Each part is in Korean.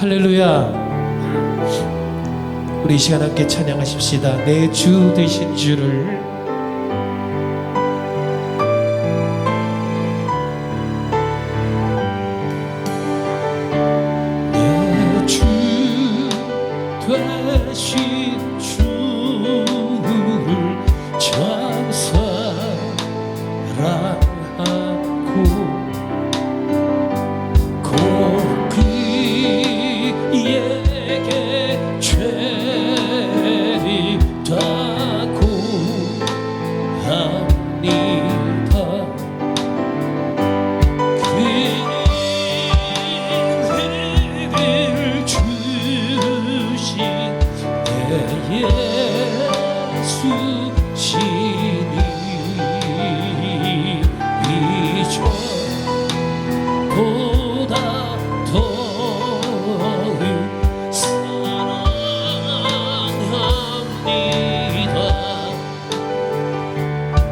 할렐루야. 우리 이 시간 함께 찬양하십시다. 내 주 되신 주를. 내 주 되신 주를 참 사랑하고 곧 그에게 죄리다고 합니다. 그를 주신 내 예수시니 이전 보다 더욱 사랑합니다.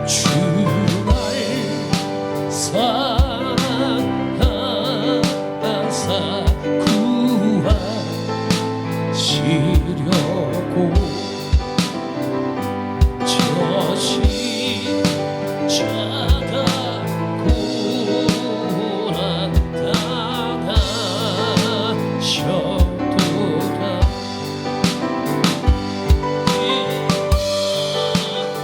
주 날 사랑하사 구하시려고 저 십자가 고난 당하셨도다.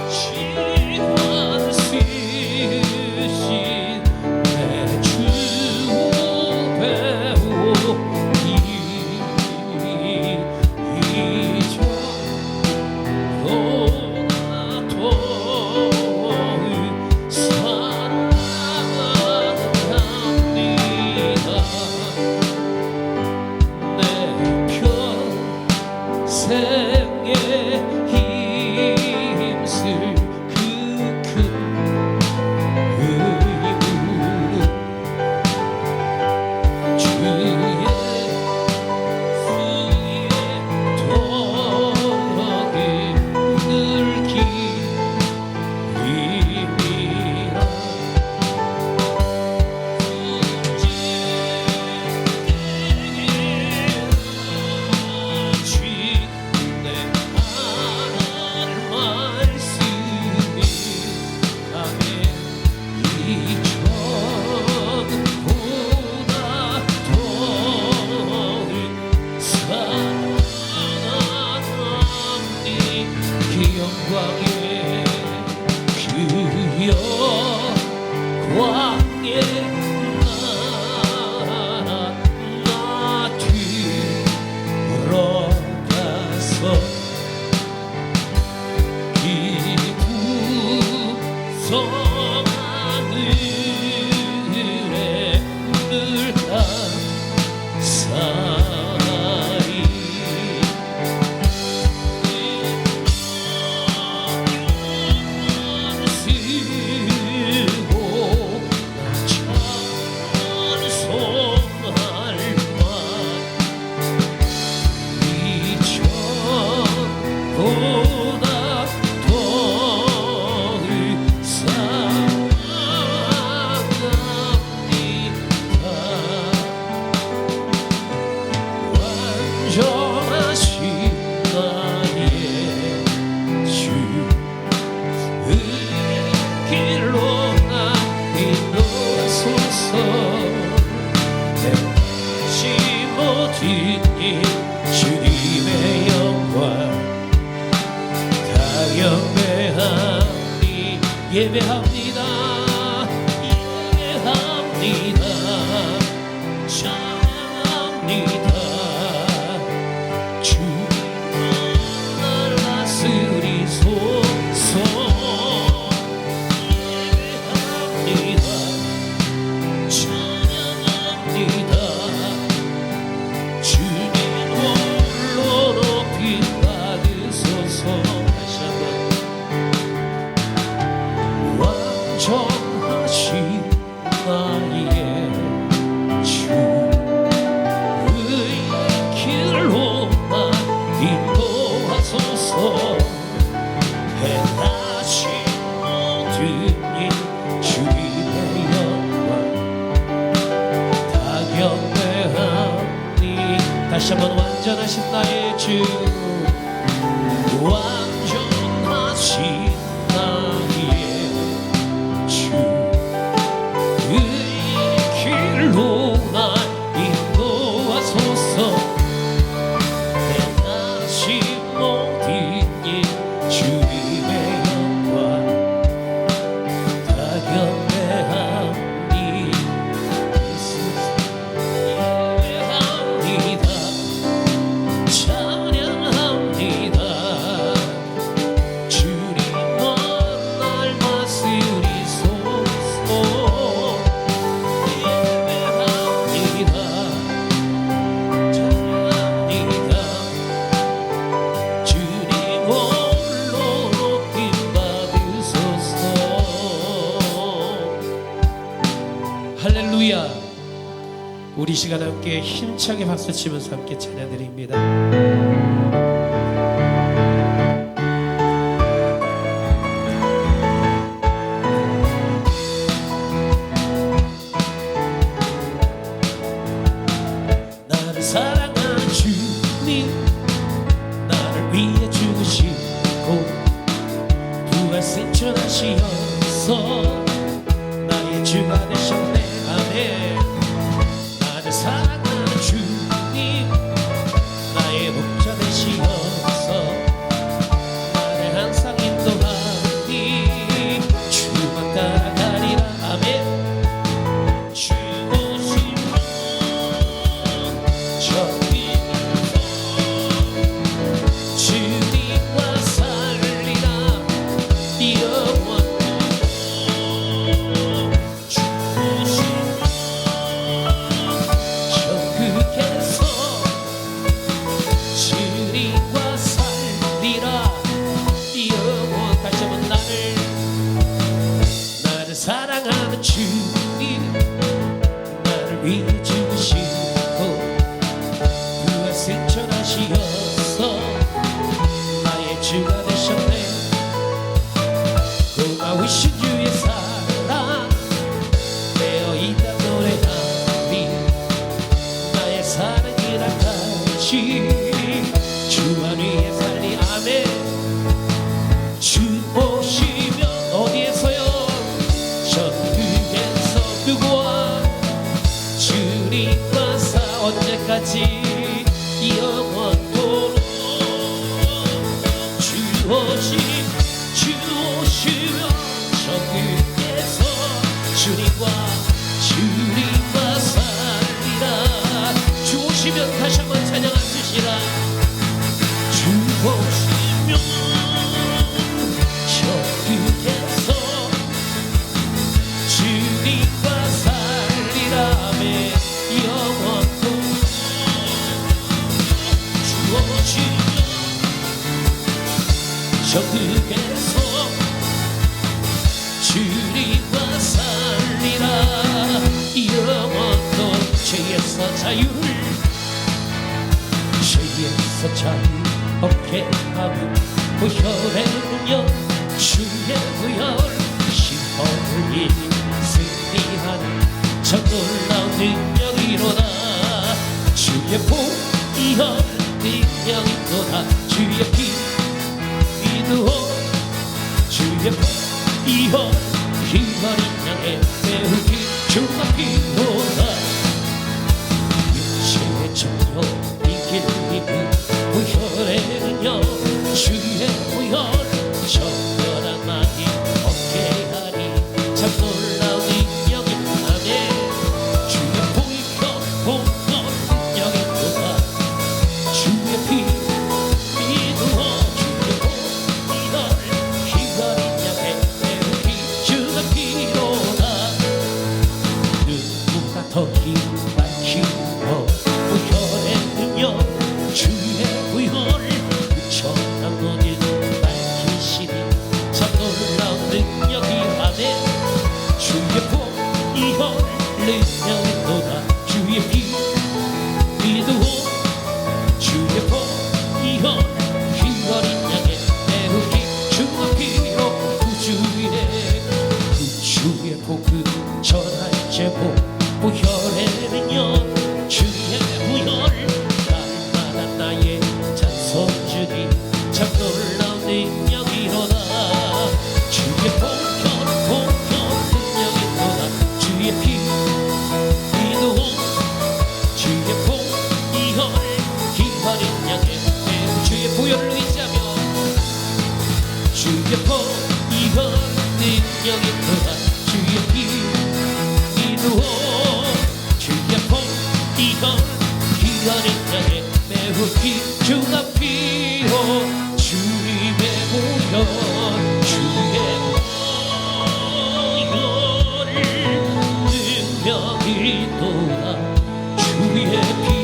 시간 쓰신 내 주 배우니 이전 보다 더욱 사랑합니다. 내 평생에 힘쓸 그 큰 의무는 주의 후에 더욱이 늘기 위함이라. 내 하나님 말씀이 강해 이전보다 더욱 사랑하니 그 영광에 그 영광에 나 들어가서 기쁘성한 은혜 늘 감사히 쓰고 참 다시 한번 완전하신 나의 주, 완전하신 나의 주, 그 길로 날 인도하소서. 내 다시 모든 일 주님의 영광 다 경배하니 예배합니다. 찬양합니다. 주님만 날 다스리소서. 예배합니다. 찬양합니다. 주님 홀로 높임 받으소서. 할렐루야. 우리 시간 함께 힘차게 박수치면서 함께 찬양드립니다. 나를 사랑하는 주님, 나를 위해 죽으시고 부활 승천하시어서 나의 주가 되셨네. 아멘. 나를 사랑하는 주님, 나의 목자 되시어서 나를 항상 인도하니 주만 따라가리라. 아멘. 주 오시면 저기서 주님과 살리라. 영원토록 주 오시면 적극해서 주님과 살리라. 영원. 다시 한번 나를 사랑하는 주님, 나를 위해 죽으시고 부활 승천하시어서 나의 주가 되셨네. 고마우신 주의 사랑 되어 있다 노래하리. 나의 사랑이라 같이 주만 위해 살리. 아멘. 주 오시면 어디에서요? 전국에서 누구와 주님과 언제까지? 영원토록 주 오시면 전국에서 주님과 살리라. 주 오시면 다시 한번 찬양하시라. 주 오시면 전국에서 주님과 살리라. 아멘. 영원토록 주 오시면 전국에서 주님과 살리라. 영원토록 죄에서 자유 얻게 하며 부혈의 능력 주의 부혈 심판을 이기 승리하는 참 놀라운 능력이로다. 주의 보혈 능력이로다. 주의 피 믿으오. 주의 보혈 희망이 향해 배우기 주가 피로다. 육체의 정욕 이길 부혈의 능력 주의 부혈 정결한 마음 얻게 하니 참 놀라운 능력이. 아멘. 주의 보혈 능력이로다. 주의 피 믿으오. 주의 보혈 희망이 향해 배우기 주가 피로다. 누구가 더 힘받히고 부혈의 능력 주의 부혈 천한 너를 밝히시니 참 놀라운 능력이. 아멘. 주의 보혈 능력이로다. 주의 피 믿으오. 주의 보혈 희열이 향해 배우기 주가 피로 구주의 복음 전할 제복 부혈의 능력 주의 부혈 날 누워 주의 복이여 기어는 자에 매우 기중한 피로 주님의 보혈 주의 능력이 또다 주의 피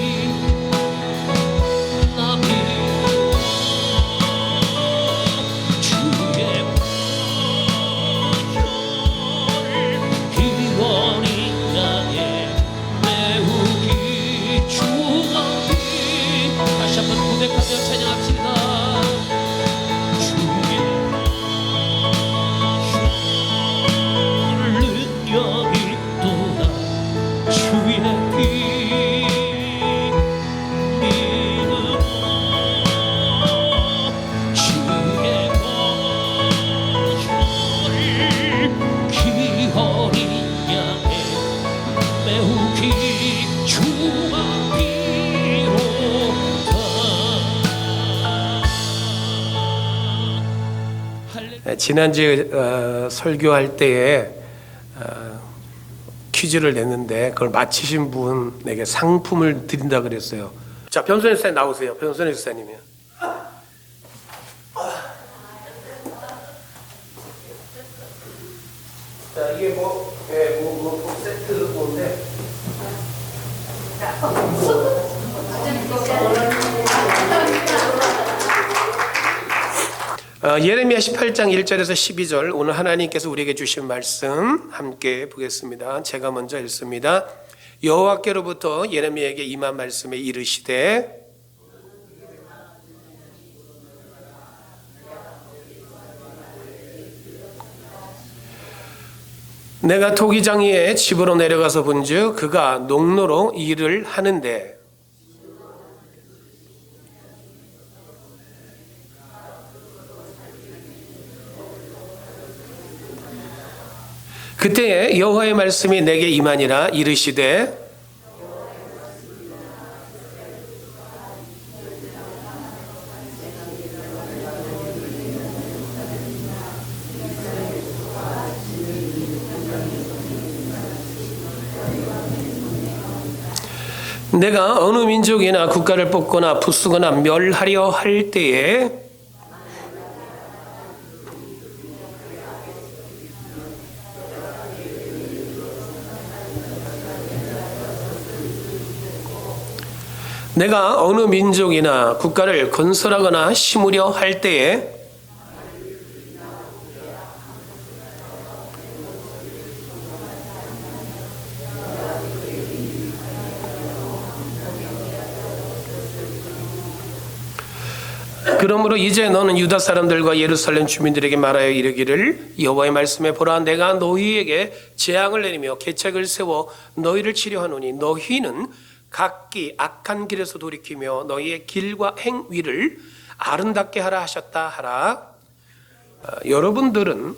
지난주 설교할 때에 퀴즈를 냈는데 그걸 맞히신 분에게 상품을 드린다 그랬어요. 자, 변선혜 목사님 나오세요. 변선혜 목사님이요. 자, 이게 뭐 세트 뭔데? 예레미야 18장 1절에서 12절 오늘 하나님께서 우리에게 주신 말씀 함께 보겠습니다. 제가 먼저 읽습니다. 여호와께로부터 예레미야에게 임한 말씀에 이르시되 내가 토기장이의 집으로 내려가서 본즉 그가 농로로 일을 하는데 그때에 여호와의 말씀이 내게 임하니라 이르시되 내가 어느 민족이나 국가를 뽑거나 부수거나 멸하려 할 때에 내가 어느 민족이나 국가를 건설하거나 심으려 할 때에 그러므로 이제 너는 유다 사람들과 예루살렘 주민들에게 말하여 이르기를 여호와의 말씀에 보라 내가 너희에게 재앙을 내리며 계책을 세워 너희를 치료하노니 너희는 각기 악한 길에서 돌이키며 너희의 길과 행위를 아름답게 하라 하셨다 하라. 여러분들의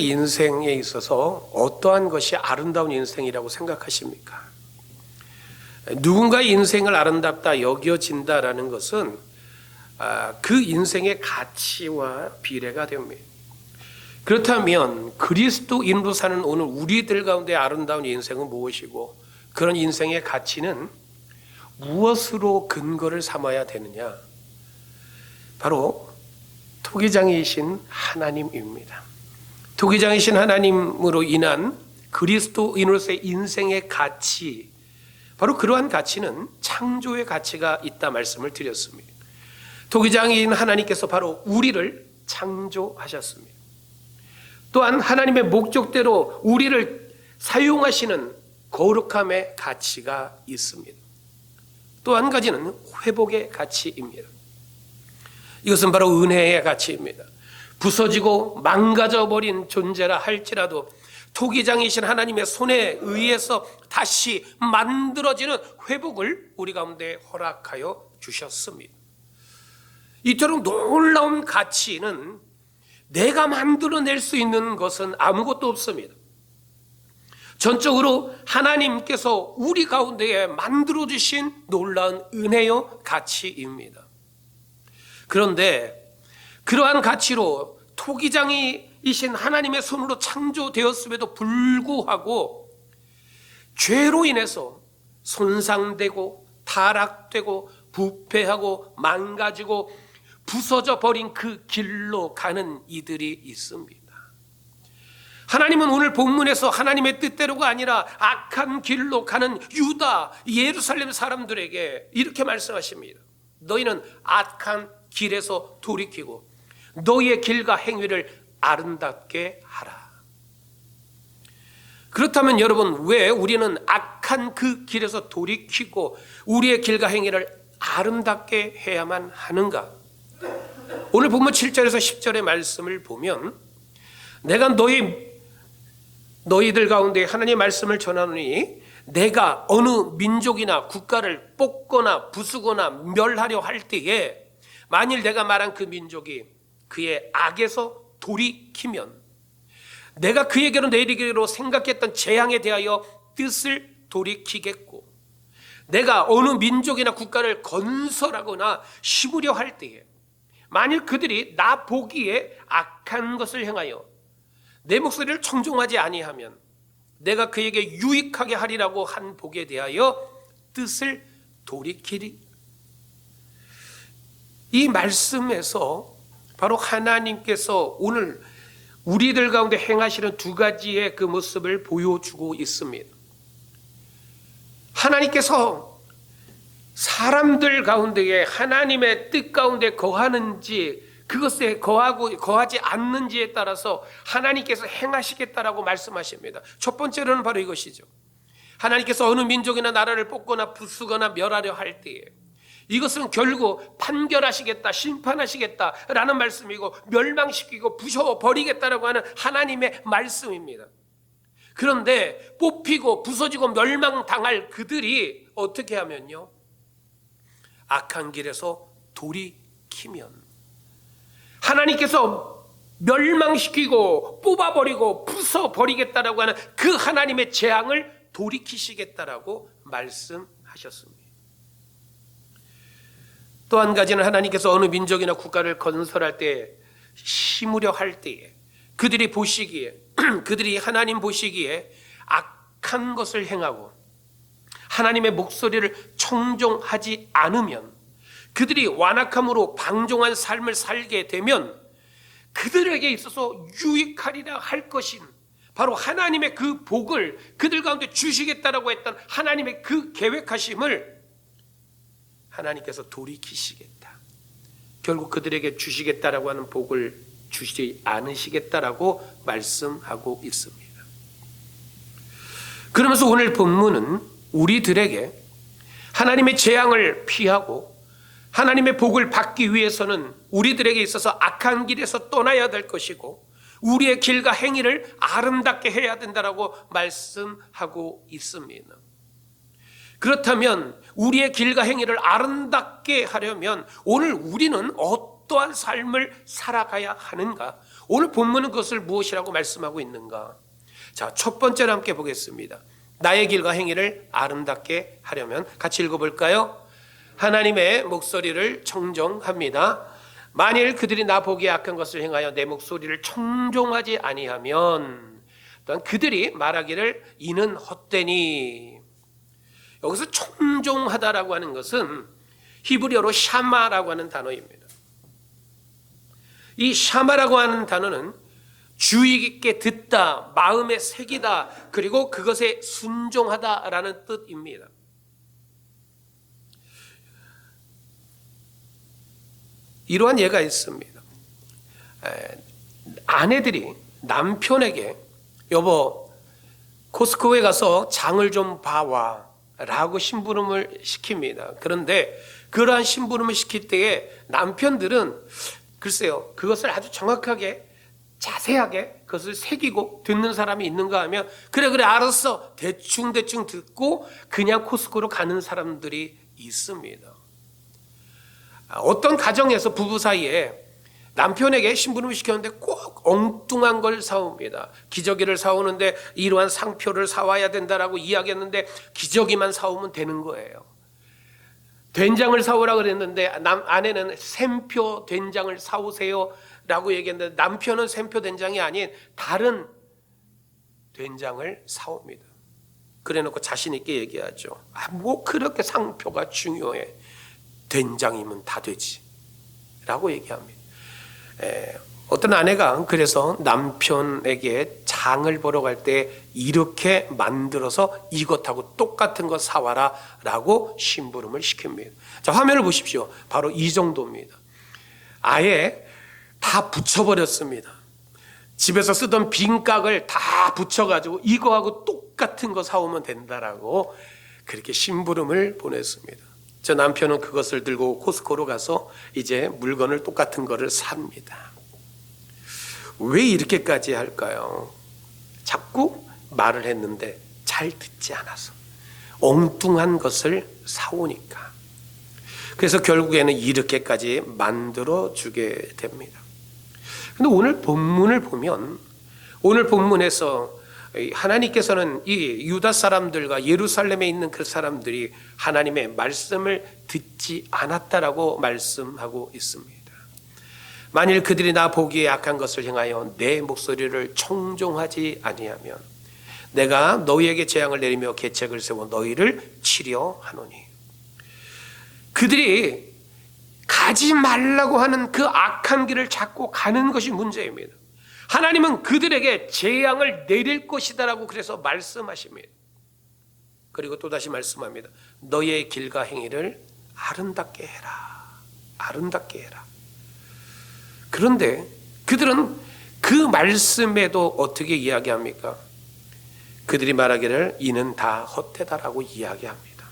인생에 있어서 어떠한 것이 아름다운 인생이라고 생각하십니까? 누군가의 인생을 아름답다 여겨진다라는 것은 그 인생의 가치와 비례가 됩니다. 그렇다면 그리스도인으로 사는 오늘 우리들 가운데 아름다운 인생은 무엇이고 그런 인생의 가치는 무엇으로 근거를 삼아야 되느냐? 바로 토기장이신 하나님입니다. 토기장이신 하나님으로 인한 그리스도인으로서의 인생의 가치, 바로 그러한 가치는 창조의 가치가 있다 말씀을 드렸습니다. 토기장인 하나님께서 바로 우리를 창조하셨습니다. 또한 하나님의 목적대로 우리를 사용하시는 거룩함의 가치가 있습니다. 또 한 가지는 회복의 가치입니다. 이것은 바로 은혜의 가치입니다. 부서지고 망가져버린 존재라 할지라도 토기장이신 하나님의 손에 의해서 다시 만들어지는 회복을 우리 가운데 허락하여 주셨습니다. 이처럼 놀라운 가치는 내가 만들어낼 수 있는 것은 아무것도 없습니다. 전적으로 하나님께서 우리 가운데에 만들어주신 놀라운 은혜요 가치입니다. 그런데 그러한 가치로 토기장이 하나님이신 하나님의 손으로 창조되었음에도 불구하고 죄로 인해서 손상되고 타락되고 부패하고 망가지고 부서져 버린 그 길로 가는 이들이 있습니다. 하나님은 오늘 본문에서 하나님의 뜻대로가 아니라 악한 길로 가는 유다, 예루살렘 사람들에게 이렇게 말씀하십니다. 너희는 악한 길에서 돌이키고 너희의 길과 행위를 아름답게 하라. 그렇다면 여러분, 왜 우리는 악한 그 길에서 돌이키고 우리의 길과 행위를 아름답게 해야만 하는가? 오늘 본문 7절에서 10절의 말씀을 보면 내가 너희들 가운데 하나님의 말씀을 전하노니 내가 어느 민족이나 국가를 뽑거나 부수거나 멸하려 할 때에 만일 내가 말한 그 민족이 그의 악에서 돌이키면 내가 그에게로 내리기로 생각했던 재앙에 대하여 뜻을 돌이키겠고 내가 어느 민족이나 국가를 건설하거나 심으려 할 때에 만일 그들이 나 보기에 악한 것을 행하여 내 목소리를 청종하지 아니하면 내가 그에게 유익하게 하리라고 한 복에 대하여 뜻을 돌이키리. 이 말씀에서 바로 하나님께서 오늘 우리들 가운데 행하시는 두 가지의 그 모습을 보여주고 있습니다. 하나님께서 사람들 가운데에 하나님의 뜻 가운데 거하는지 그것에 거하지 않는지에 따라서 하나님께서 행하시겠다라고 말씀하십니다. 첫 번째로는 바로 이것이죠. 하나님께서 어느 민족이나 나라를 뽑거나 부수거나 멸하려 할 때에 이것은 결국 판결하시겠다, 심판하시겠다라는 말씀이고 멸망시키고 부셔버리겠다라고 하는 하나님의 말씀입니다. 그런데 뽑히고 부서지고 멸망당할 그들이 어떻게 하면요? 악한 길에서 돌이키면 하나님께서 멸망시키고 뽑아버리고 부숴버리겠다라고 하는 그 하나님의 재앙을 돌이키시겠다라고 말씀하셨습니다. 또 한 가지는 하나님께서 어느 민족이나 국가를 건설할 때 심으려 할 때에 그들이 보시기에 그들이 하나님 보시기에 악한 것을 행하고 하나님의 목소리를 청종하지 않으면 그들이 완악함으로 방종한 삶을 살게 되면 그들에게 있어서 유익하리라 할 것인 바로 하나님의 그 복을 그들 가운데 주시겠다라고 했던 하나님의 그 계획하심을 하나님께서 돌이키시겠다. 결국 그들에게 주시겠다라고 하는 복을 주시지 않으시겠다라고 말씀하고 있습니다. 그러면서 오늘 본문은 우리들에게 하나님의 재앙을 피하고 하나님의 복을 받기 위해서는 우리들에게 있어서 악한 길에서 떠나야 될 것이고 우리의 길과 행위를 아름답게 해야 된다라고 말씀하고 있습니다. 그렇다면 우리의 길과 행위를 아름답게 하려면 오늘 우리는 어떠한 삶을 살아가야 하는가? 오늘 본문은 그것을 무엇이라고 말씀하고 있는가? 자, 첫 번째로 함께 보겠습니다. 나의 길과 행위를 아름답게 하려면 같이 읽어볼까요? 하나님의 목소리를 청종합니다. 만일 그들이 나 보기에 악한 것을 행하여 내 목소리를 청종하지 아니하면 또한 그들이 말하기를 이는 헛되니. 여기서 청종하다라고 하는 것은 히브리어로 샤마라고 하는 단어입니다. 이 샤마라고 하는 단어는 주의 깊게 듣다, 마음에 새기다, 그리고 그것에 순종하다라는 뜻입니다. 이러한 예가 있습니다. 아내들이 남편에게 여보 코스코에 가서 장을 좀 봐와 라고 심부름을 시킵니다. 그런데 그러한 심부름을 시킬 때에 남편들은 글쎄요 그것을 아주 정확하게 자세하게 그것을 새기고 듣는 사람이 있는가 하면 그래 알았어 대충 듣고 그냥 코스코로 가는 사람들이 있습니다. 어떤 가정에서 부부 사이에 남편에게 심부름을 시켰는데 꼭 엉뚱한 걸 사옵니다. 기저귀를 사오는데 이러한 상표를 사와야 된다라고 이야기했는데 기저귀만 사오면 되는 거예요. 된장을 사오라 그랬는데 아내는 샘표 된장을 사오세요 라고 얘기했는데 남편은 샘표 된장이 아닌 다른 된장을 사옵니다. 그래 놓고 자신 있게 얘기하죠. 뭐 그렇게 상표가 중요해. 된장이면 다 되지 라고 얘기합니다. 어떤 아내가 그래서 남편에게 장을 보러 갈 때 이렇게 만들어서 이것하고 똑같은 거 사와라 라고 심부름을 시킵니다. 자, 화면을 보십시오. 바로 이 정도입니다. 아예 다 붙여버렸습니다. 집에서 쓰던 빈깍을 다 붙여가지고 이거하고 똑같은 거 사오면 된다라고 그렇게 심부름을 보냈습니다. 저 남편은 그것을 들고 코스코로 가서 이제 물건을 똑같은 거를 삽니다. 왜 이렇게까지 할까요? 자꾸 말을 했는데 잘 듣지 않아서 엉뚱한 것을 사오니까. 그래서 결국에는 이렇게까지 만들어 주게 됩니다. 근데 오늘 본문을 보면 오늘 본문에서 하나님께서는 이 유다 사람들과 예루살렘에 있는 그 사람들이 하나님의 말씀을 듣지 않았다라고 말씀하고 있습니다. 만일 그들이 나 보기에 악한 것을 행하여 내 목소리를 청종하지 아니하면 내가 너희에게 재앙을 내리며 계책을 세워 너희를 치려 하노니. 그들이 가지 말라고 하는 그 악한 길을 자꾸 가는 것이 문제입니다. 하나님은 그들에게 재앙을 내릴 것이다라고 그래서 말씀하십니다. 그리고 또다시 말씀합니다. 너의 길과 행위를 아름답게 해라. 아름답게 해라. 그런데 그들은 그 말씀에도 어떻게 이야기합니까? 그들이 말하기를 이는 다 헛되다라고 이야기합니다.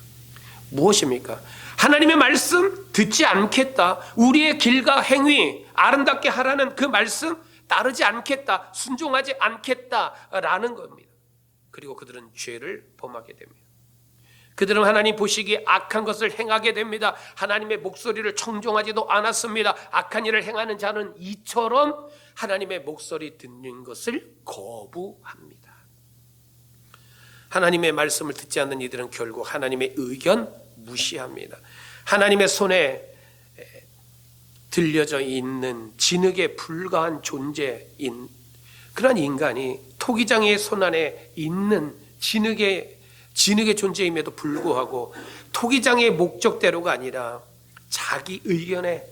무엇입니까? 하나님의 말씀 듣지 않겠다. 우리의 길과 행위 아름답게 하라는 그 말씀 따르지 않겠다. 순종하지 않겠다라는 겁니다. 그리고 그들은 죄를 범하게 됩니다. 그들은 하나님 보시기에 악한 것을 행하게 됩니다. 하나님의 목소리를 청종하지도 않았습니다. 악한 일을 행하는 자는 이처럼 하나님의 목소리 듣는 것을 거부합니다. 하나님의 말씀을 듣지 않는 이들은 결국 하나님의 의견 무시합니다. 하나님의 손에 들려져 있는 진흙에 불과한 존재인 그런 인간이 토기장의 손 안에 있는 진흙의 존재임에도 불구하고 토기장의 목적대로가 아니라 자기 의견에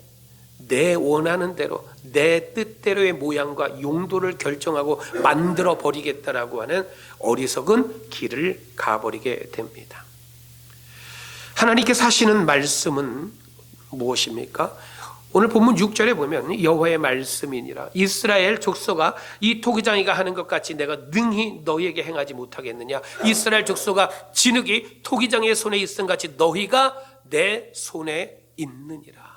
내 원하는 대로 내 뜻대로의 모양과 용도를 결정하고 만들어 버리겠다라고 하는 어리석은 길을 가버리게 됩니다. 하나님께서 하시는 말씀은 무엇입니까? 오늘 본문 6절에 보면 여호와의 말씀이니라. 이스라엘 족속아 이 토기장이가 하는 것 같이 내가 능히 너희에게 행하지 못하겠느냐. 이스라엘 족속아 진흙이 토기장의 손에 있음 같이 너희가 내 손에 있느니라.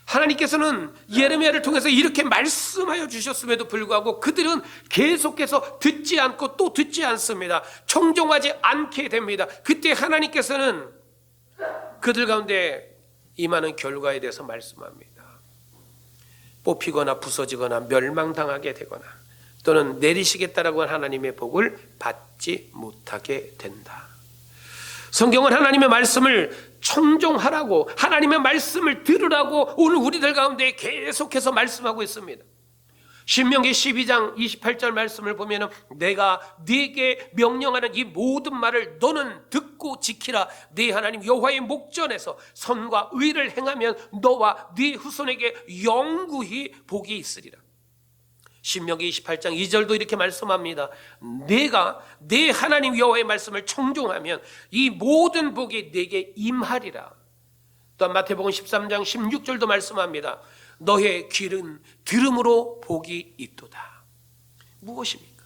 하나님께서는 예레미야를 통해서 이렇게 말씀하여 주셨음에도 불구하고 그들은 계속해서 듣지 않고 또 듣지 않습니다. 청종하지 않게 됩니다. 그때 하나님께서는 그들 가운데 임하는 결과에 대해서 말씀합니다. 뽑히거나 부서지거나 멸망당하게 되거나 또는 내리시겠다라고 하는 하나님의 복을 받지 못하게 된다. 성경은 하나님의 말씀을 청종하라고 하나님의 말씀을 들으라고 오늘 우리들 가운데 계속해서 말씀하고 있습니다. 신명기 12장 28절 말씀을 보면 내가 네게 명령하는 이 모든 말을 너는 듣고 지키라. 네 하나님 여호와의 목전에서 선과 의를 행하면 너와 네 후손에게 영구히 복이 있으리라. 신명기 28장 2절도 이렇게 말씀합니다. 내가 네 하나님 여호와의 말씀을 청종하면 이 모든 복이 네게 임하리라. 또한 마태복음 13장 16절도 말씀합니다. 너의 귀는 들음으로 복이 있도다. 무엇입니까?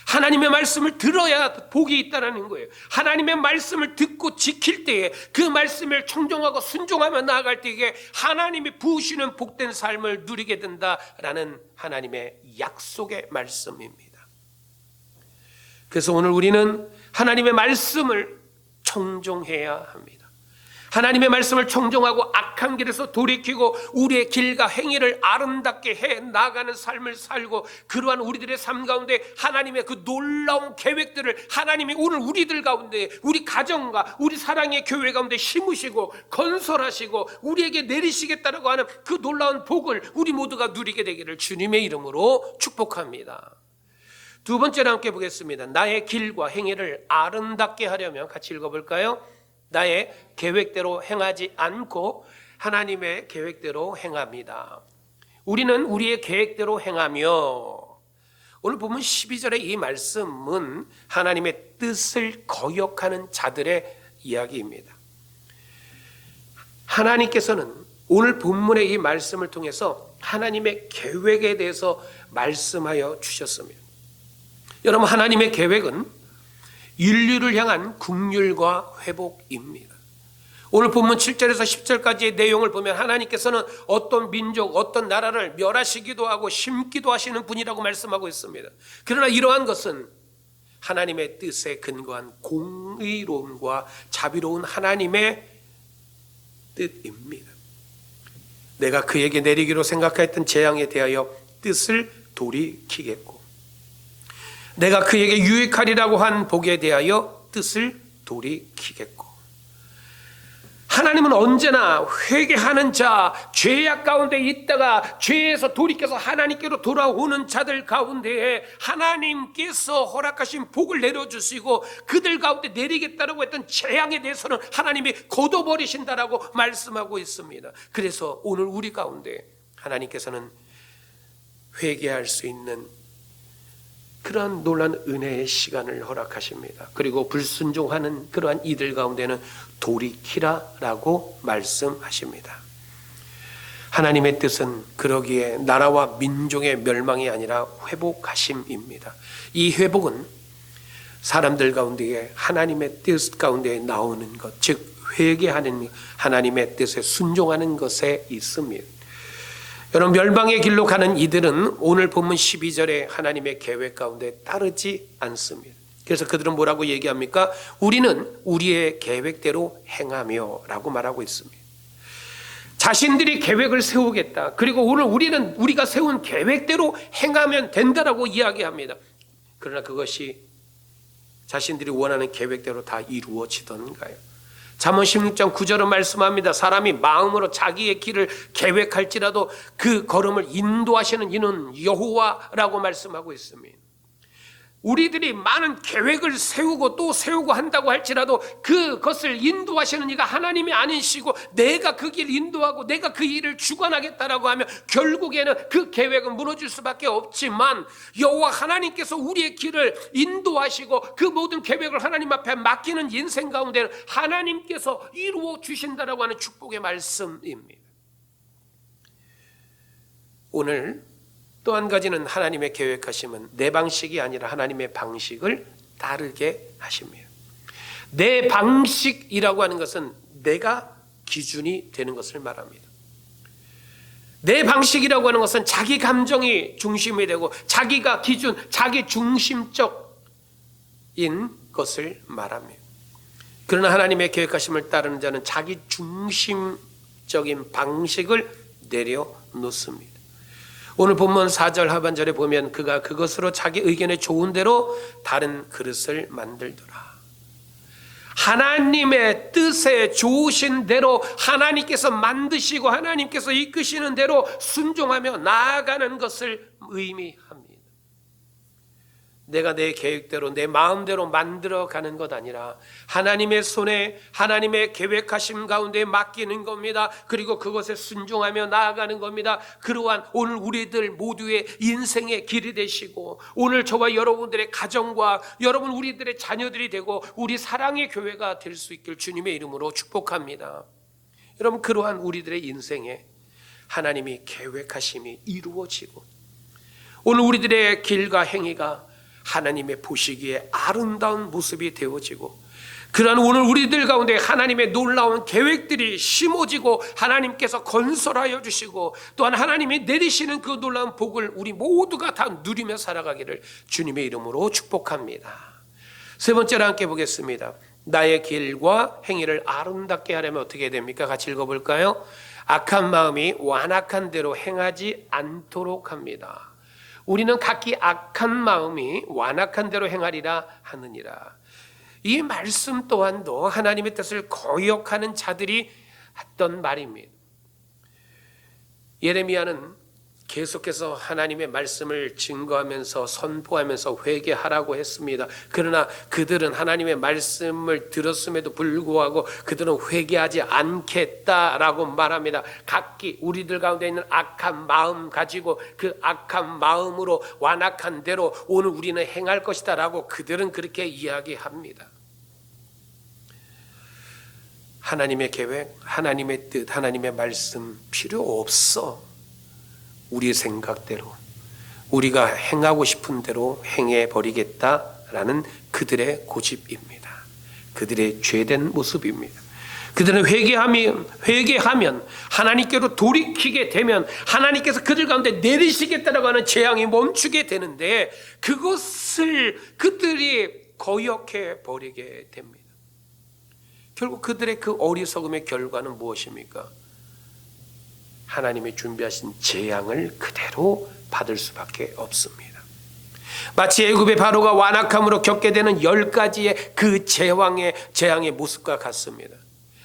하나님의 말씀을 들어야 복이 있다는 거예요. 하나님의 말씀을 듣고 지킬 때에 그 말씀을 청종하고 순종하며 나아갈 때에 하나님이 부으시는 복된 삶을 누리게 된다라는 하나님의 약속의 말씀입니다. 그래서 오늘 우리는 하나님의 말씀을 청종해야 합니다. 하나님의 말씀을 청종하고 악한 길에서 돌이키고 우리의 길과 행위를 아름답게 해 나가는 삶을 살고, 그러한 우리들의 삶 가운데 하나님의 그 놀라운 계획들을 하나님이 오늘 우리들 가운데, 우리 가정과 우리 사랑의 교회 가운데 심으시고 건설하시고 우리에게 내리시겠다라고 하는 그 놀라운 복을 우리 모두가 누리게 되기를 주님의 이름으로 축복합니다. 두 번째로 함께 보겠습니다. 나의 길과 행위를 아름답게 하려면, 같이 읽어볼까요? 나의 계획대로 행하지 않고 하나님의 계획대로 행합니다. 우리는 우리의 계획대로 행하며, 오늘 보면 12절의 이 말씀은 하나님의 뜻을 거역하는 자들의 이야기입니다. 하나님께서는 오늘 본문의 이 말씀을 통해서 하나님의 계획에 대해서 말씀하여 주셨습니다. 여러분, 하나님의 계획은 인류를 향한 긍휼과 회복입니다. 오늘 본문 7절에서 10절까지의 내용을 보면 하나님께서는 어떤 민족, 어떤 나라를 멸하시기도 하고 심기도 하시는 분이라고 말씀하고 있습니다. 그러나 이러한 것은 하나님의 뜻에 근거한 공의로움과 자비로운 하나님의 뜻입니다. 내가 그에게 내리기로 생각했던 재앙에 대하여 뜻을 돌이키겠고, 내가 그에게 유익하리라고 한 복에 대하여 뜻을 돌이키겠고. 하나님은 언제나 회개하는 자, 죄악 가운데 있다가 죄에서 돌이켜서 하나님께로 돌아오는 자들 가운데에 하나님께서 허락하신 복을 내려주시고 그들 가운데 내리겠다라고 했던 재앙에 대해서는 하나님이 걷어버리신다라고 말씀하고 있습니다. 그래서 오늘 우리 가운데 하나님께서는 회개할 수 있는 그러한 놀라운 은혜의 시간을 허락하십니다. 그리고 불순종하는 그러한 이들 가운데는 돌이키라라고 말씀하십니다. 하나님의 뜻은 그러기에 나라와 민족의 멸망이 아니라 회복하심입니다. 이 회복은 사람들 가운데에 하나님의 뜻 가운데 나오는 것, 즉 회개하는 하나님의 뜻에 순종하는 것에 있습니다. 여러분, 멸망의 길로 가는 이들은 오늘 본문 12절에 하나님의 계획 가운데 따르지 않습니다. 그래서 그들은 뭐라고 얘기합니까? 우리는 우리의 계획대로 행하며 라고 말하고 있습니다. 자신들이 계획을 세우겠다, 그리고 오늘 우리는 우리가 세운 계획대로 행하면 된다라고 이야기합니다. 그러나 그것이 자신들이 원하는 계획대로 다 이루어지던가요? 잠언 16장 9절은 말씀합니다. 사람이 마음으로 자기의 길을 계획할지라도 그 걸음을 인도하시는 이는 여호와라고 말씀하고 있습니다. 우리들이 많은 계획을 세우고 또 세우고 한다고 할지라도 그것을 인도하시는 이가 하나님이 아니시고 내가 그 길 인도하고 내가 그 일을 주관하겠다라고 하면 결국에는 그 계획은 무너질 수밖에 없지만, 여호와 하나님께서 우리의 길을 인도하시고 그 모든 계획을 하나님 앞에 맡기는 인생 가운데는 하나님께서 이루어 주신다라고 하는 축복의 말씀입니다. 오늘 또 한 가지는 하나님의 계획하심은 내 방식이 아니라 하나님의 방식을 따르게 하십니다. 내 방식이라고 하는 것은 내가 기준이 되는 것을 말합니다. 내 방식이라고 하는 것은 자기 감정이 중심이 되고 자기가 기준, 자기 중심적인 것을 말합니다. 그러나 하나님의 계획하심을 따르는 자는 자기 중심적인 방식을 내려놓습니다. 오늘 본문 4절 하반절에 보면 그가 그것으로 자기 의견에 좋은 대로 다른 그릇을 만들더라. 하나님의 뜻에 좋으신 대로 하나님께서 만드시고 하나님께서 이끄시는 대로 순종하며 나아가는 것을 의미합니다. 내가 내 계획대로 내 마음대로 만들어가는 것 아니라 하나님의 손에 하나님의 계획하심 가운데 맡기는 겁니다. 그리고 그것에 순종하며 나아가는 겁니다. 그러한 오늘 우리들 모두의 인생의 길이 되시고 오늘 저와 여러분들의 가정과 여러분 우리들의 자녀들이 되고 우리 사랑의 교회가 될 수 있길 주님의 이름으로 축복합니다. 여러분, 그러한 우리들의 인생에 하나님이 계획하심이 이루어지고 오늘 우리들의 길과 행위가 하나님의 보시기에 아름다운 모습이 되어지고 그러한 오늘 우리들 가운데 하나님의 놀라운 계획들이 심어지고 하나님께서 건설하여 주시고 또한 하나님이 내리시는 그 놀라운 복을 우리 모두가 다 누리며 살아가기를 주님의 이름으로 축복합니다. 세 번째로 함께 보겠습니다. 나의 길과 행위를 아름답게 하려면 어떻게 됩니까? 같이 읽어볼까요? 악한 마음이 완악한 대로 행하지 않도록 합니다. 우리는 각기 악한 마음이 완악한 대로 행하리라 하느니라. 이 말씀 또한도 하나님의 뜻을 거역하는 자들이 했던 말입니다. 예레미야는 계속해서 하나님의 말씀을 증거하면서 선포하면서 회개하라고 했습니다. 그러나 그들은 하나님의 말씀을 들었음에도 불구하고 그들은 회개하지 않겠다라고 말합니다. 각기 우리들 가운데 있는 악한 마음 가지고 그 악한 마음으로 완악한 대로 오늘 우리는 행할 것이다 라고 그들은 그렇게 이야기합니다. 하나님의 계획, 하나님의 뜻, 하나님의 말씀 필요 없어. 우리의 생각대로 우리가 행하고 싶은 대로 행해버리겠다라는 그들의 고집입니다. 그들의 죄된 모습입니다. 그들은 회개하면 하나님께로 돌이키게 되면 하나님께서 그들 가운데 내리시겠다라고 하는 재앙이 멈추게 되는데 그것을 그들이 거역해 버리게 됩니다. 결국 그들의 그 어리석음의 결과는 무엇입니까? 하나님이 준비하신 재앙을 그대로 받을 수밖에 없습니다. 마치 애굽의 바로가 완악함으로 겪게 되는 10가지의 그 재앙의 모습과 같습니다.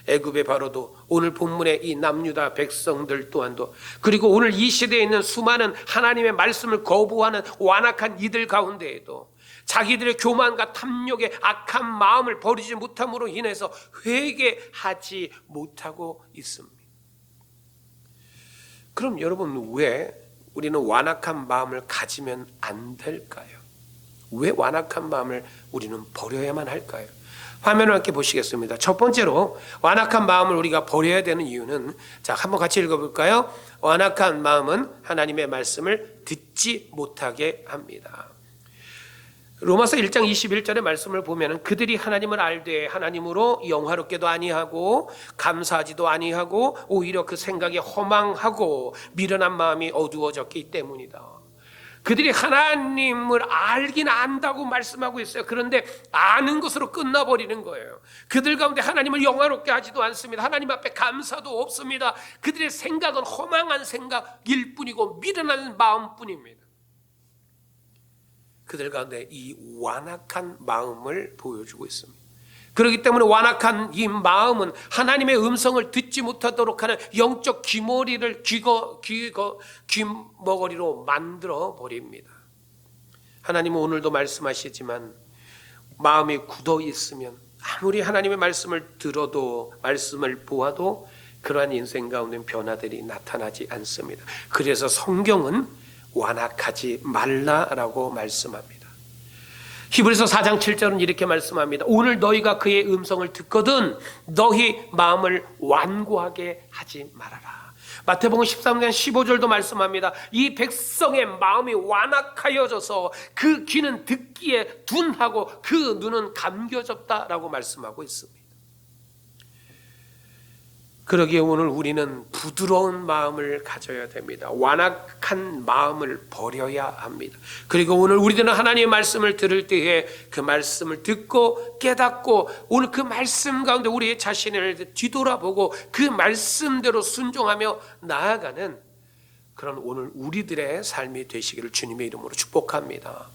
애굽의 바로도 오늘 본문의 이 남유다 백성들 또한도 그리고 오늘 이 시대에 있는 수많은 하나님의 말씀을 거부하는 완악한 이들 가운데에도 자기들의 교만과 탐욕의 악한 마음을 버리지 못함으로 인해서 회개하지 못하고 있습니다. 그럼 여러분 왜 우리는 완악한 마음을 가지면 안 될까요? 왜 완악한 마음을 우리는 버려야만 할까요? 화면을 함께 보시겠습니다. 첫 번째로 완악한 마음을 우리가 버려야 되는 이유는 자 한번 같이 읽어볼까요? 완악한 마음은 하나님의 말씀을 듣지 못하게 합니다. 로마서 1장 21절의 말씀을 보면 그들이 하나님을 알되 하나님으로 영화롭게도 아니하고 감사하지도 아니하고 오히려 그 생각이 허망하고 미련한 마음이 어두워졌기 때문이다. 그들이 하나님을 알긴 안다고 말씀하고 있어요. 그런데 아는 것으로 끝나버리는 거예요. 그들 가운데 하나님을 영화롭게 하지도 않습니다. 하나님 앞에 감사도 없습니다. 그들의 생각은 허망한 생각일 뿐이고 미련한 마음뿐입니다. 그들 가운데 이 완악한 마음을 보여주고 있습니다. 그렇기 때문에 완악한 이 마음은 하나님의 음성을 듣지 못하도록 하는 영적 귀머리를 귀머거리로 만들어 버립니다. 하나님은 오늘도 말씀하시지만 마음이 굳어 있으면 아무리 하나님의 말씀을 들어도 말씀을 보아도 그러한 인생 가운데 변화들이 나타나지 않습니다. 그래서 성경은 완악하지 말라라고 말씀합니다. 히브리서 4장 7절은 이렇게 말씀합니다. 오늘 너희가 그의 음성을 듣거든 너희 마음을 완고하게 하지 말아라. 마태복음 13장 15절도 말씀합니다. 이 백성의 마음이 완악하여져서 그 귀는 듣기에 둔하고 그 눈은 감겨졌다라고 말씀하고 있습니다. 그러기에 오늘 우리는 부드러운 마음을 가져야 됩니다. 완악한 마음을 버려야 합니다. 그리고 오늘 우리들은 하나님의 말씀을 들을 때에 그 말씀을 듣고 깨닫고 오늘 그 말씀 가운데 우리의 자신을 뒤돌아보고 그 말씀대로 순종하며 나아가는 그런 오늘 우리들의 삶이 되시기를 주님의 이름으로 축복합니다.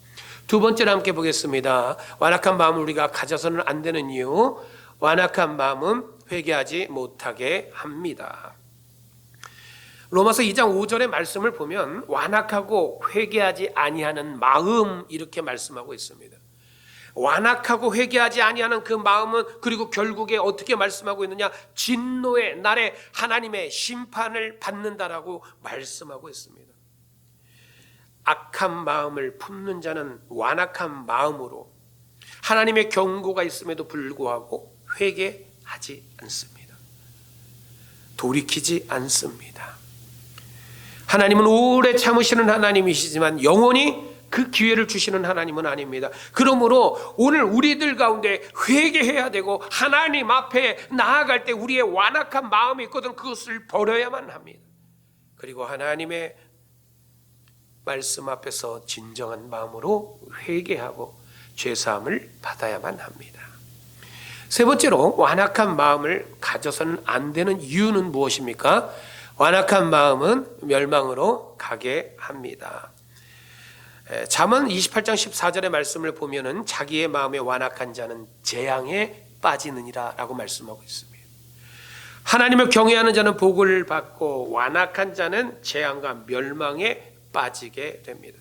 두 번째로 함께 보겠습니다. 완악한 마음을 우리가 가져서는 안 되는 이유, 완악한 마음은 회개하지 못하게 합니다. 로마서 2장 5절의 말씀을 보면 완악하고 회개하지 아니하는 마음 이렇게 말씀하고 있습니다. 완악하고 회개하지 아니하는 그 마음은 그리고 결국에 어떻게 말씀하고 있느냐? 진노의 날에 하나님의 심판을 받는다라고 말씀하고 있습니다. 악한 마음을 품는 자는 완악한 마음으로 하나님의 경고가 있음에도 불구하고 회개하지 않습니다. 돌이키지 않습니다. 하나님은 오래 참으시는 하나님이시지만 영원히 그 기회를 주시는 하나님은 아닙니다. 그러므로 오늘 우리들 가운데 회개해야 되고 하나님 앞에 나아갈 때 우리의 완악한 마음이 있거든 그것을 버려야만 합니다. 그리고 하나님의 말씀 앞에서 진정한 마음으로 회개하고 죄사함을 받아야만 합니다. 세 번째로 완악한 마음을 가져서는 안 되는 이유는 무엇입니까? 완악한 마음은 멸망으로 가게 합니다. 잠언 28장 14절의 말씀을 보면은 자기의 마음에 완악한 자는 재앙에 빠지느니라 라고 말씀하고 있습니다. 하나님을 경외하는 자는 복을 받고 완악한 자는 재앙과 멸망에 빠지게 됩니다.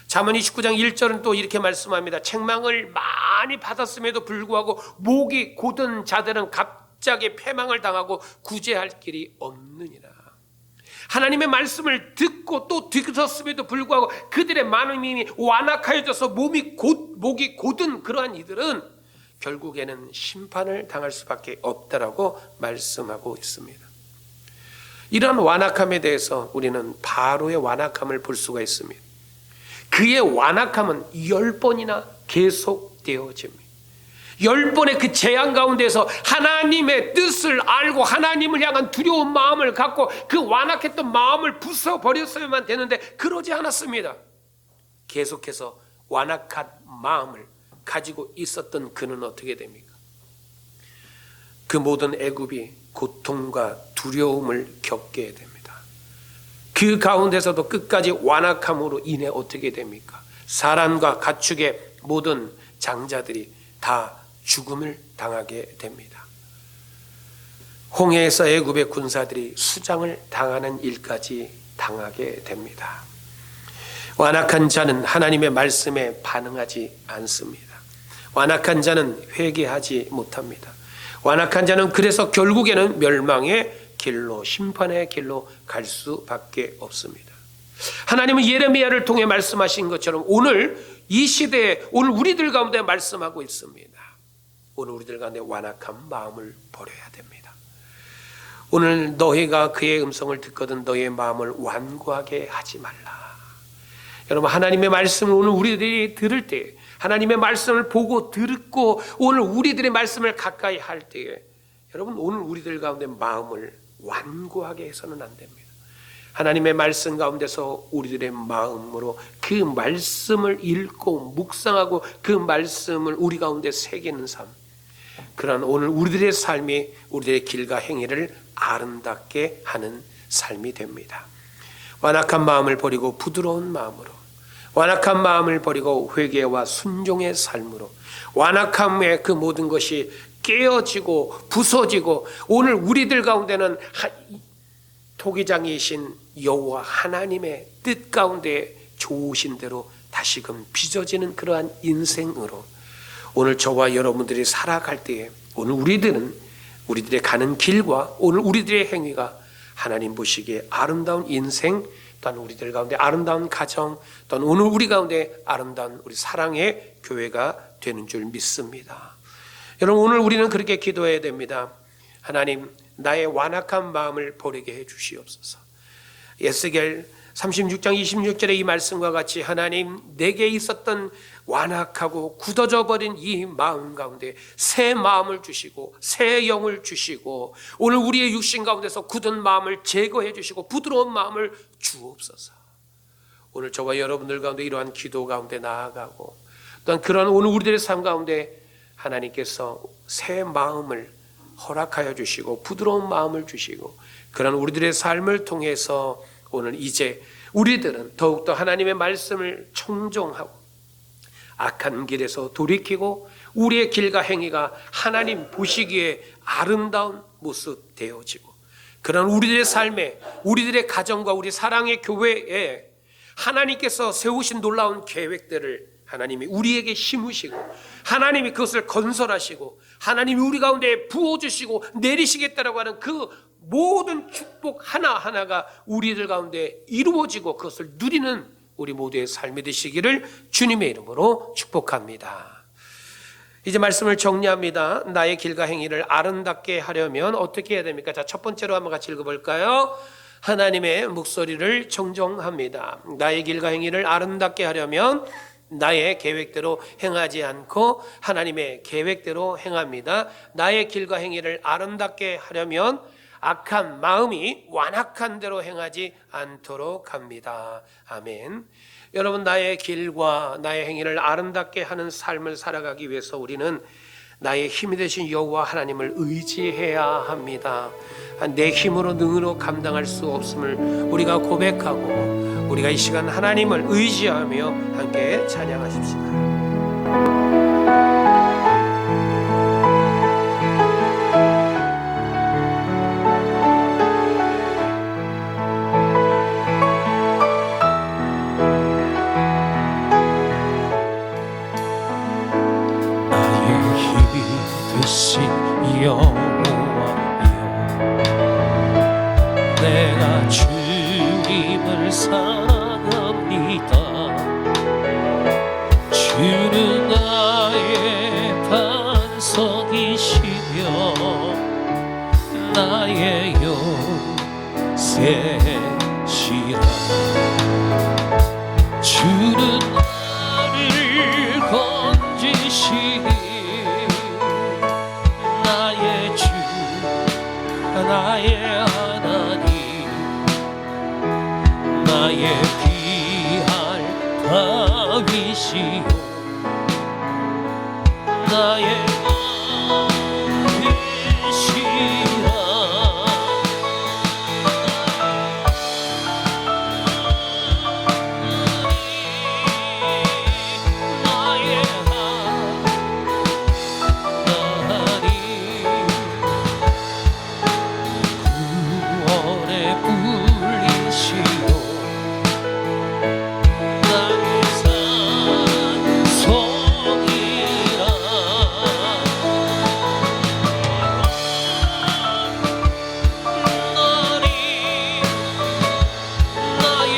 잠언 29장 1절은 또 이렇게 말씀합니다. 책망을 많이 받았음에도 불구하고 목이 곧은 자들은 갑자기 패망을 당하고 구제할 길이 없느니라. 하나님의 말씀을 듣고 또 들었음에도 불구하고 그들의 마음이 완악하여져서 목이 곧은 그러한 이들은 결국에는 심판을 당할 수밖에 없다라고 말씀하고 있습니다. 이러한 완악함에 대해서 우리는 바로의 완악함을 볼 수가 있습니다. 그의 완악함은 10번이나 계속되어집니다. 10번의 그 재앙 가운데서 하나님의 뜻을 알고 하나님을 향한 두려운 마음을 갖고 그 완악했던 마음을 부숴버렸어야만 되는데 그러지 않았습니다. 계속해서 완악한 마음을 가지고 있었던 그는 어떻게 됩니까? 그 모든 애굽이 고통과 두려움을 겪게 됩니다. 그 가운데서도 끝까지 완악함으로 인해 어떻게 됩니까? 사람과 가축의 모든 장자들이 다 죽음을 당하게 됩니다. 홍해에서 애굽의 군사들이 수장을 당하는 일까지 당하게 됩니다. 완악한 자는 하나님의 말씀에 반응하지 않습니다. 완악한 자는 회개하지 못합니다. 완악한 자는 그래서 결국에는 멸망의 길로, 심판의 길로 갈 수밖에 없습니다. 하나님은 예레미야를 통해 말씀하신 것처럼 오늘 이 시대에 오늘 우리들 가운데 말씀하고 있습니다. 오늘 우리들 가운데 완악한 마음을 버려야 됩니다. 오늘 너희가 그의 음성을 듣거든 너희의 마음을 완고하게 하지 말라. 여러분, 하나님의 말씀을 오늘 우리들이 들을 때, 하나님의 말씀을 보고 듣고 오늘 우리들의 말씀을 가까이 할 때에 여러분, 오늘 우리들 가운데 마음을 완고하게 해서는 안 됩니다. 하나님의 말씀 가운데서 우리들의 마음으로 그 말씀을 읽고 묵상하고 그 말씀을 우리 가운데 새기는 삶, 그러한 오늘 우리들의 삶이 우리들의 길과 행위를 아름답게 하는 삶이 됩니다. 완악한 마음을 버리고 부드러운 마음으로, 완악한 마음을 버리고 회개와 순종의 삶으로, 완악함의 그 모든 것이 깨어지고 부서지고 오늘 우리들 가운데는 토기장이신 여호와 하나님의 뜻 가운데 좋으신 대로 다시금 빚어지는 그러한 인생으로 오늘 저와 여러분들이 살아갈 때에 오늘 우리들의 가는 길과 오늘 우리들의 행위가 하나님 보시기에 아름다운 인생, 또한 우리들 가운데 아름다운 가정, 또한 오늘 우리 가운데 아름다운 우리 사랑의 교회가 되는 줄 믿습니다. 여러분, 오늘 우리는 그렇게 기도해야 됩니다. 하나님, 나의 완악한 마음을 버리게 해 주시옵소서. 에스겔 36장 26절의 이 말씀과 같이 하나님, 내게 있었던 완악하고 굳어져 버린 이 마음 가운데 새 마음을 주시고 새 영을 주시고 오늘 우리의 육신 가운데서 굳은 마음을 제거해 주시고 부드러운 마음을 주옵소서. 오늘 저와 여러분들 가운데 이러한 기도 가운데 나아가고 또한 그런 오늘 우리들의 삶 가운데 하나님께서 새 마음을 허락하여 주시고 부드러운 마음을 주시고 그런 우리들의 삶을 통해서 오늘 이제 우리들은 더욱더 하나님의 말씀을 청종하고 악한 길에서 돌이키고 우리의 길과 행위가 하나님 보시기에 아름다운 모습 되어지고 그런 우리들의 삶에 우리들의 가정과 우리 사랑의 교회에 하나님께서 세우신 놀라운 계획들을 하나님이 우리에게 심으시고 하나님이 그것을 건설하시고 하나님이 우리 가운데 부어주시고 내리시겠다라고 하는 그 모든 축복 하나하나가 우리들 가운데 이루어지고 그것을 누리는 우리 모두의 삶이 되시기를 주님의 이름으로 축복합니다. 이제 말씀을 정리합니다. 나의 길과 행위를 아름답게 하려면 어떻게 해야 됩니까? 자, 첫 번째로 한번 같이 읽어볼까요? 하나님의 목소리를 청종합니다. 나의 길과 행위를 아름답게 하려면 나의 계획대로 행하지 않고 하나님의 계획대로 행합니다. 나의 길과 행위를 아름답게 하려면 악한 마음이 완악한 대로 행하지 않도록 합니다. 아멘. 여러분, 나의 길과 나의 행위를 아름답게 하는 삶을 살아가기 위해서 우리는 나의 힘이 되신 여호와 하나님을 의지해야 합니다. 내 힘으로 능으로 감당할 수 없음을 우리가 고백하고 우리가 이 시간 하나님을 의지하며 함께 찬양하십시다. 여호와여, 내가 주님을 사랑합니다. 주는 나의 반석이시며 나의 요새시라. 주는 나를 건지시니 나의 하나님, 나의 귀할 다윗이요, 나의 왕이시라. 나의 하나님, 불리시오, 나의 산성이라. 너니 나의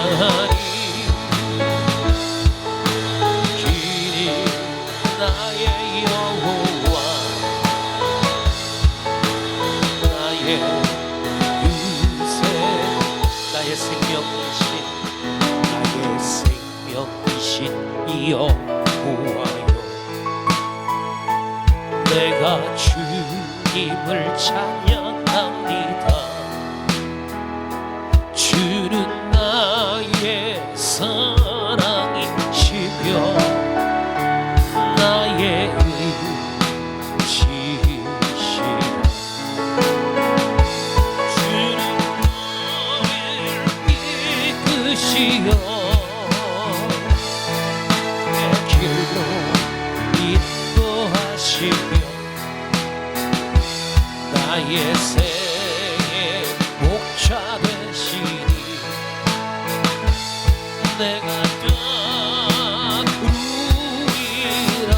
하나님, 길이 나의 여호와, 나의 유세, 나의 생명이신, 나의 생명이신 여호와여, 내가 주님을 찬양합니다. 주는 나의 사랑이시며 나의 의지시라. 이끄시어 내 길로 인도하시며 나의 생의 목자 되시니 내가 딱 부르리라.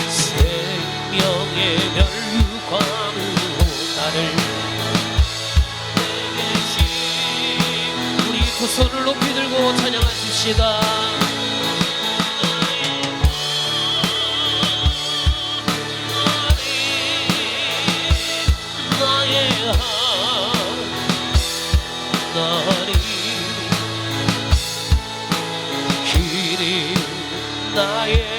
생명의 멸류관으로 나를 내게 신, 우리 두 손을 높이 들고 찬양하십시다. 나의 하나님, 길이 나의